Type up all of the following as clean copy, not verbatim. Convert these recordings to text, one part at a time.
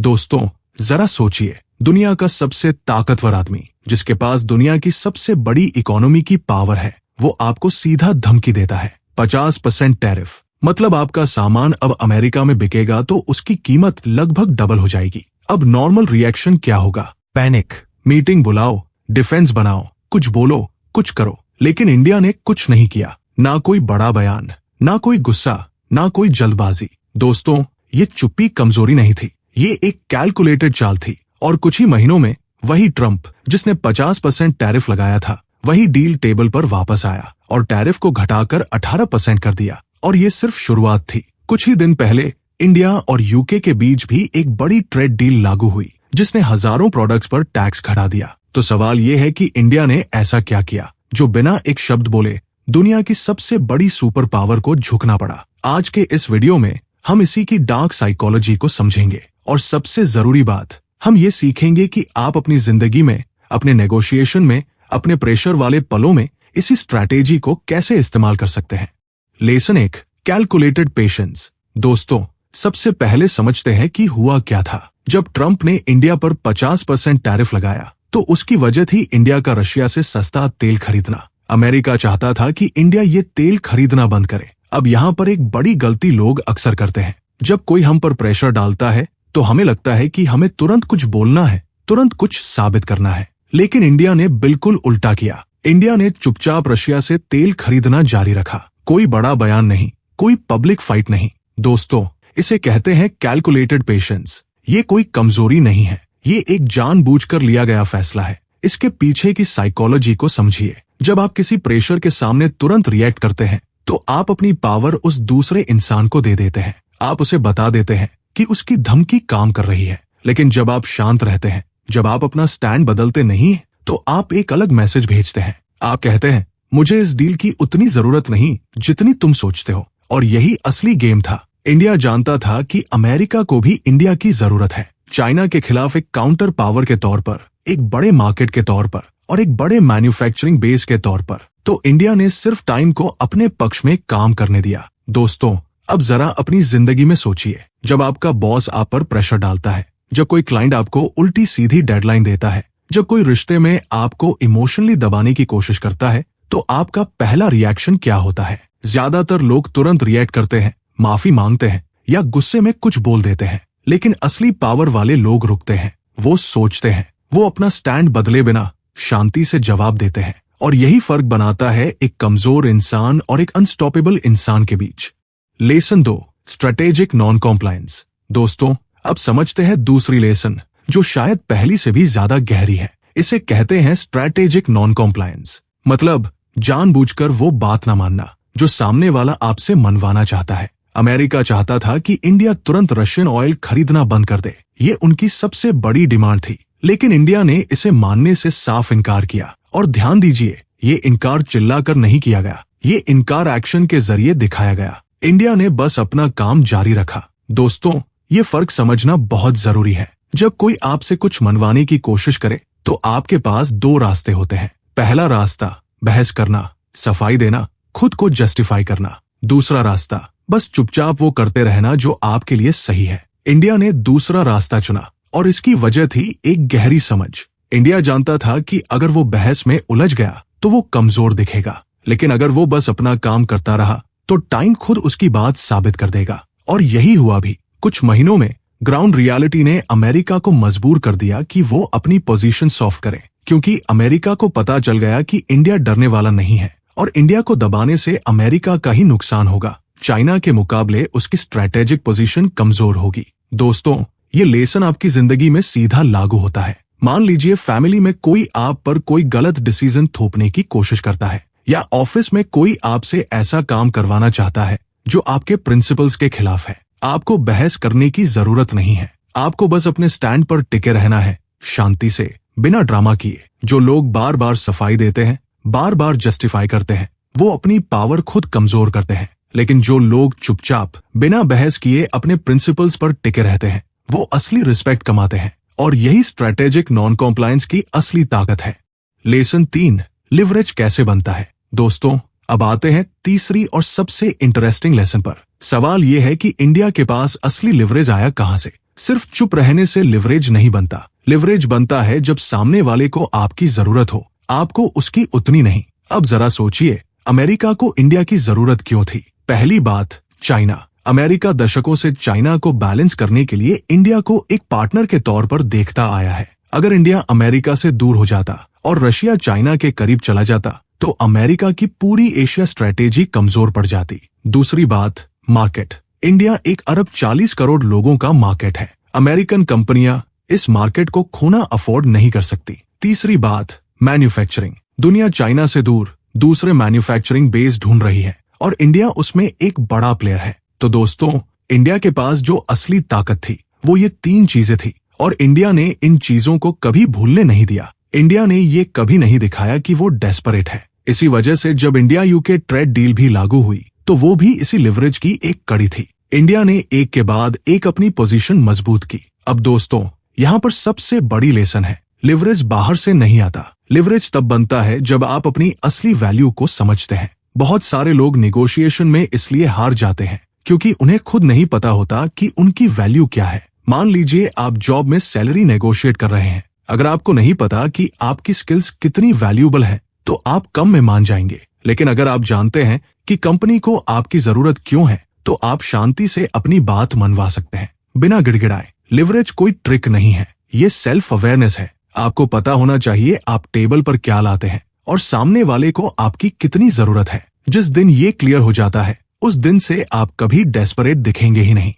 दोस्तों, जरा सोचिए, दुनिया का सबसे ताकतवर आदमी, जिसके पास दुनिया की सबसे बड़ी इकोनॉमी की पावर है, वो आपको सीधा धमकी देता है 50% टैरिफ। मतलब आपका सामान अब अमेरिका में बिकेगा तो उसकी कीमत लगभग डबल हो जाएगी। अब नॉर्मल रिएक्शन क्या होगा? पैनिक, मीटिंग बुलाओ, डिफेंस बनाओ, कुछ बोलो, कुछ करो। लेकिन इंडिया ने कुछ नहीं किया। ना कोई बड़ा बयान, ना कोई गुस्सा, ना कोई जल्दबाजी। दोस्तों, ये चुप्पी कमजोरी नहीं थी, ये एक कैलकुलेटेड चाल थी। और कुछ ही महीनों में वही ट्रंप, जिसने 50% टैरिफ लगाया था, वही डील टेबल पर वापस आया और टैरिफ को घटाकर 18% कर दिया। और ये सिर्फ शुरुआत थी। कुछ ही दिन पहले इंडिया और यूके के बीच भी एक बड़ी ट्रेड डील लागू हुई, जिसने हजारों प्रोडक्ट्स पर टैक्स घटा दिया। तो सवाल ये है कि इंडिया ने ऐसा क्या किया जो बिना एक शब्द बोले दुनिया की सबसे बड़ी सुपर पावर को झुकना पड़ा? आज के इस वीडियो में हम इसी की डार्क साइकोलॉजी को समझेंगे। और सबसे जरूरी बात, हम ये सीखेंगे कि आप अपनी जिंदगी में, अपने नेगोशिएशन में, अपने प्रेशर वाले पलों में इसी स्ट्रैटेजी को कैसे इस्तेमाल कर सकते हैं। Lesson 1, calculated patience. दोस्तों, सबसे पहले समझते हैं कि हुआ क्या था। जब ट्रंप ने इंडिया पर 50% टैरिफ लगाया तो उसकी वजह थी इंडिया का रशिया से सस्ता तेल खरीदना। अमेरिका चाहता था कि इंडिया ये तेल खरीदना बंद करे। अब यहाँ पर एक बड़ी गलती लोग अक्सर करते हैं। जब कोई हम पर प्रेशर डालता है तो हमें लगता है कि हमें तुरंत कुछ बोलना है, तुरंत कुछ साबित करना है। लेकिन इंडिया ने बिल्कुल उल्टा किया। इंडिया ने चुपचाप रशिया से तेल खरीदना जारी रखा। कोई बड़ा बयान नहीं, कोई पब्लिक फाइट नहीं। दोस्तों, इसे कहते हैं कैलकुलेटेड पेशेंस। ये कोई कमजोरी नहीं है, ये एक जानबूझकर लिया गया फैसला है। इसके पीछे की साइकोलॉजी को समझिए। जब आप किसी प्रेशर के सामने तुरंत रिएक्ट करते हैं तो आप अपनी पावर उस दूसरे इंसान को दे देते हैं। आप उसे बता देते हैं कि उसकी धमकी काम कर रही है। लेकिन जब आप शांत रहते हैं, जब आप अपना स्टैंड बदलते नहीं, तो आप एक अलग मैसेज भेजते हैं। आप कहते हैं, मुझे इस डील की उतनी जरूरत नहीं जितनी तुम सोचते हो। और यही असली गेम था। इंडिया जानता था कि अमेरिका को भी इंडिया की जरूरत है, चाइना के खिलाफ एक काउंटर पावर के तौर पर, एक बड़े मार्केट के तौर पर और एक बड़े मैन्युफैक्चरिंग बेस के तौर पर। तो इंडिया ने सिर्फ टाइम को अपने पक्ष में काम करने दिया। दोस्तों, अब जरा अपनी जिंदगी में सोचिए। जब आपका बॉस आप पर प्रेशर डालता है, जब कोई क्लाइंट आपको उल्टी सीधी डेडलाइन देता है, जब कोई रिश्ते में आपको इमोशनली दबाने की कोशिश करता है, तो आपका पहला रिएक्शन क्या होता है? ज्यादातर लोग तुरंत रिएक्ट करते हैं, माफी मांगते हैं या गुस्से में कुछ बोल देते हैं। लेकिन असली पावर वाले लोग रुकते हैं, वो सोचते हैं, वो अपना स्टैंड बदले बिना शांति से जवाब देते हैं। और यही फर्क बनाता है एक कमजोर इंसान और एक अनस्टॉपेबल इंसान के बीच। Lesson 2, strategic non compliance. दोस्तों, अब समझते हैं दूसरी लेसन, जो शायद पहली से भी ज्यादा गहरी है। इसे कहते हैं स्ट्रेटेजिक नॉन कॉम्प्लायंस। मतलब जानबूझकर वो बात ना मानना जो सामने वाला आपसे मनवाना चाहता है। अमेरिका चाहता था कि इंडिया तुरंत रशियन ऑयल खरीदना बंद कर दे। ये उनकी सबसे बड़ी डिमांड थी। लेकिन इंडिया ने इसे मानने से साफ इनकार किया। और ध्यान दीजिए, ये इनकार चिल्लाकर नहीं किया गया, ये इनकार एक्शन के जरिए दिखाया गया। इंडिया ने बस अपना काम जारी रखा। दोस्तों, ये फर्क समझना बहुत जरूरी है। जब कोई आपसे कुछ मनवाने की कोशिश करे तो आपके पास 2 रास्ते होते हैं। पहला रास्ता, बहस करना, सफाई देना, खुद को जस्टिफाई करना। दूसरा रास्ता, बस चुपचाप वो करते रहना जो आपके लिए सही है। इंडिया ने दूसरा रास्ता चुना और इसकी वजह थी एक गहरी समझ। इंडिया जानता था कि अगर वो बहस में उलझ गया तो वो कमजोर दिखेगा, लेकिन अगर वो बस अपना काम करता रहा तो टाइम खुद उसकी बात साबित कर देगा। और यही हुआ भी। कुछ महीनों में ग्राउंड रियलिटी ने अमेरिका को मजबूर कर दिया कि वो अपनी पोजीशन सॉफ्ट करे, क्योंकि अमेरिका को पता चल गया कि इंडिया डरने वाला नहीं है और इंडिया को दबाने से अमेरिका का ही नुकसान होगा। चाइना के मुकाबले उसकी स्ट्रैटेजिक पोजीशन कमजोर होगी। दोस्तों, ये लेसन आपकी जिंदगी में सीधा लागू होता है। मान लीजिए फैमिली में कोई आप पर कोई गलत डिसीजन थोपने की कोशिश करता है, या ऑफिस में कोई आपसे ऐसा काम करवाना चाहता है जो आपके प्रिंसिपल्स के खिलाफ है। आपको बहस करने की जरूरत नहीं है, आपको बस अपने स्टैंड पर टिके रहना है, शांति से, बिना ड्रामा किए। जो लोग बार बार सफाई देते हैं, बार बार जस्टिफाई करते हैं, वो अपनी पावर खुद कमजोर करते हैं। लेकिन जो लोग चुपचाप बिना बहस किए अपने प्रिंसिपल्स पर टिके रहते हैं, वो असली रिस्पेक्ट कमाते हैं। और यही स्ट्रैटेजिक नॉन कॉम्प्लायंस की असली ताकत है। लेसन 3, लिवरेज कैसे बनता है। दोस्तों, अब आते हैं तीसरी और सबसे इंटरेस्टिंग लेसन पर। सवाल यह है कि इंडिया के पास असली लिवरेज आया कहां से। सिर्फ चुप रहने से लिवरेज नहीं बनता। लिवरेज बनता है जब सामने वाले को आपकी जरूरत हो, आपको उसकी उतनी नहीं। अब जरा सोचिए, अमेरिका को इंडिया की जरूरत क्यों थी? पहली बात, चाइना। अमेरिका दशकों से चाइना को बैलेंस करने के लिए इंडिया को एक पार्टनर के तौर पर देखता आया है। अगर इंडिया अमेरिका से दूर हो जाता और रशिया चाइना के करीब चला जाता तो अमेरिका की पूरी एशिया स्ट्रेटेजी कमजोर पड़ जाती। दूसरी बात, मार्केट। इंडिया 1 अरब 40 करोड़ लोगों का मार्केट है। अमेरिकन कंपनियां इस मार्केट को खोना अफोर्ड नहीं कर सकती। तीसरी बात, मैन्युफैक्चरिंग। दुनिया चाइना से दूर दूसरे मैन्युफैक्चरिंग बेस ढूंढ रही है और इंडिया उसमें एक बड़ा प्लेयर है। तो दोस्तों, इंडिया के पास जो असली ताकत थी वो ये 3 चीजें थी और इंडिया ने इन चीजों को कभी भूलने नहीं दिया। इंडिया ने ये कभी नहीं दिखाया कि वो डेस्परेट है। इसी वजह से जब इंडिया यूके ट्रेड डील भी लागू हुई तो वो भी इसी लिवरेज की एक कड़ी थी। इंडिया ने एक के बाद एक अपनी पोजीशन मजबूत की। अब दोस्तों, यहाँ पर सबसे बड़ी लेसन है, लिवरेज बाहर से नहीं आता। लिवरेज तब बनता है जब आप अपनी असली वैल्यू को समझते हैं। बहुत सारे लोग निगोशिएशन में इसलिए हार जाते हैं क्योंकि उन्हें खुद नहीं पता होता कि उनकी वैल्यू क्या है। मान लीजिए आप जॉब में सैलरी नेगोशिएट कर रहे हैं। अगर आपको नहीं पता कि आपकी स्किल्स कितनी वैल्यूएबल है तो आप कम में मान जाएंगे। लेकिन अगर आप जानते हैं कि कंपनी को आपकी जरूरत क्यों है तो आप शांति से अपनी बात मनवा सकते हैं बिना गिड़गिड़ाए। लिवरेज कोई ट्रिक नहीं है, ये सेल्फ अवेयरनेस है। आपको पता होना चाहिए आप टेबल पर क्या लाते हैं और सामने वाले को आपकी कितनी जरूरत है। जिस दिन ये क्लियर हो जाता है उस दिन से आप कभी डेस्परेट दिखेंगे ही नहीं।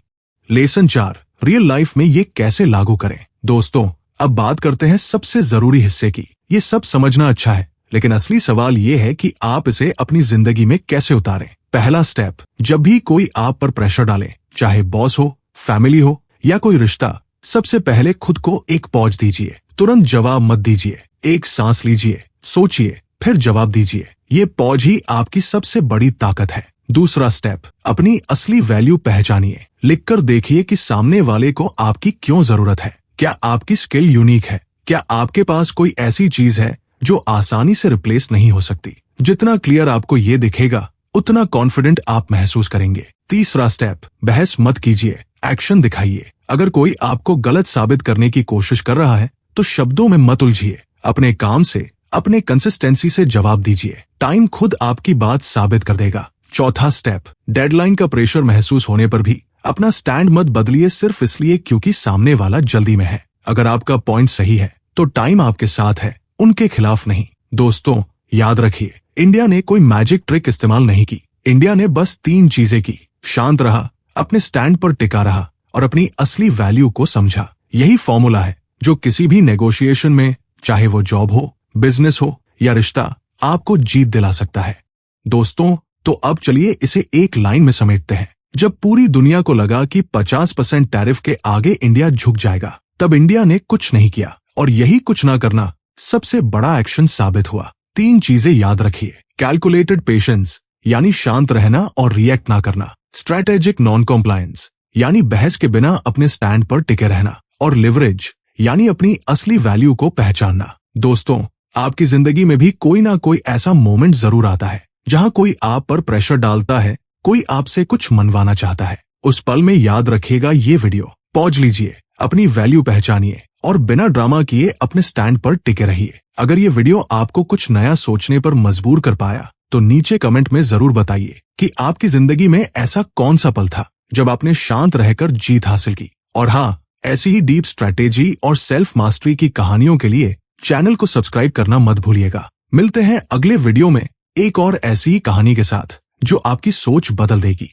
लेसन 4, रियल लाइफ में ये कैसे लागू करें। दोस्तों, अब बात करते हैं सबसे जरूरी हिस्से की। ये सब समझना अच्छा है लेकिन असली सवाल ये है कि आप इसे अपनी जिंदगी में कैसे उतारें। पहला स्टेप, जब भी कोई आप पर प्रेशर डाले, चाहे बॉस हो, फैमिली हो या कोई रिश्ता, सबसे पहले खुद को एक पॉज दीजिए। तुरंत जवाब मत दीजिए, एक सांस लीजिए, सोचिए, फिर जवाब दीजिए। ये पॉज ही आपकी सबसे बड़ी ताकत है। दूसरा स्टेप, अपनी असली वैल्यू पहचानिए। लिखकर देखिए कि सामने वाले को आपकी क्यों जरूरत है। क्या आपकी स्किल यूनिक है? क्या आपके पास कोई ऐसी चीज है जो आसानी से रिप्लेस नहीं हो सकती? जितना क्लियर आपको ये दिखेगा उतना कॉन्फिडेंट आप महसूस करेंगे। तीसरा स्टेप, बहस मत कीजिए, एक्शन दिखाइए। अगर कोई आपको गलत साबित करने की कोशिश कर रहा है तो शब्दों में मत उलझिए, अपने काम से, अपने कंसिस्टेंसी से जवाब दीजिए। टाइम खुद आपकी बात साबित कर देगा। चौथा स्टेप, डेडलाइन का प्रेशर महसूस होने पर भी अपना स्टैंड मत बदलिए सिर्फ इसलिए क्योंकि सामने वाला जल्दी में है। अगर आपका पॉइंट सही है तो टाइम आपके साथ है, उनके खिलाफ नहीं। दोस्तों, याद रखिए, इंडिया ने कोई मैजिक ट्रिक इस्तेमाल नहीं की। इंडिया ने बस 3 चीजें की, शांत रहा, अपने स्टैंड पर टिका रहा और अपनी असली वैल्यू को समझा। यही फॉर्मूला है जो किसी भी नेगोशिएशन में, चाहे वो जॉब हो, बिजनेस हो या रिश्ता, आपको जीत दिला सकता है। दोस्तों, तो अब चलिए इसे एक लाइन में समेटते हैं। जब पूरी दुनिया को लगा कि 50% टैरिफ के आगे इंडिया झुक जाएगा, तब इंडिया ने कुछ नहीं किया और यही कुछ ना करना सबसे बड़ा एक्शन साबित हुआ। 3 चीजें याद रखिए, कैलकुलेटेड पेशेंस यानी शांत रहना और रिएक्ट ना करना, स्ट्रैटेजिक नॉन कॉम्प्लायंस यानी बहस के बिना अपने स्टैंड पर टिके रहना, और लिवरेज यानी अपनी असली वैल्यू को पहचानना। दोस्तों, आपकी जिंदगी में भी कोई ना कोई ऐसा मोमेंट जरूर आता है जहां कोई आप पर प्रेशर डालता है, कोई आपसे कुछ मनवाना चाहता है। उस पल में याद रखिएगा ये वीडियो, पॉज लीजिए, अपनी वैल्यू पहचानिए और बिना ड्रामा किए अपने स्टैंड पर टिके रहिए। अगर ये वीडियो आपको कुछ नया सोचने पर मजबूर कर पाया तो नीचे कमेंट में जरूर बताइए कि आपकी जिंदगी में ऐसा कौन सा पल था जब आपने शांत रहकर जीत हासिल की। और हाँ, ऐसी ही डीप स्ट्रैटेजी और सेल्फ मास्टरी की कहानियों के लिए चैनल को सब्सक्राइब करना मत भूलिएगा। मिलते हैं अगले वीडियो में एक और ऐसी ही कहानी के साथ जो आपकी सोच बदल देगी।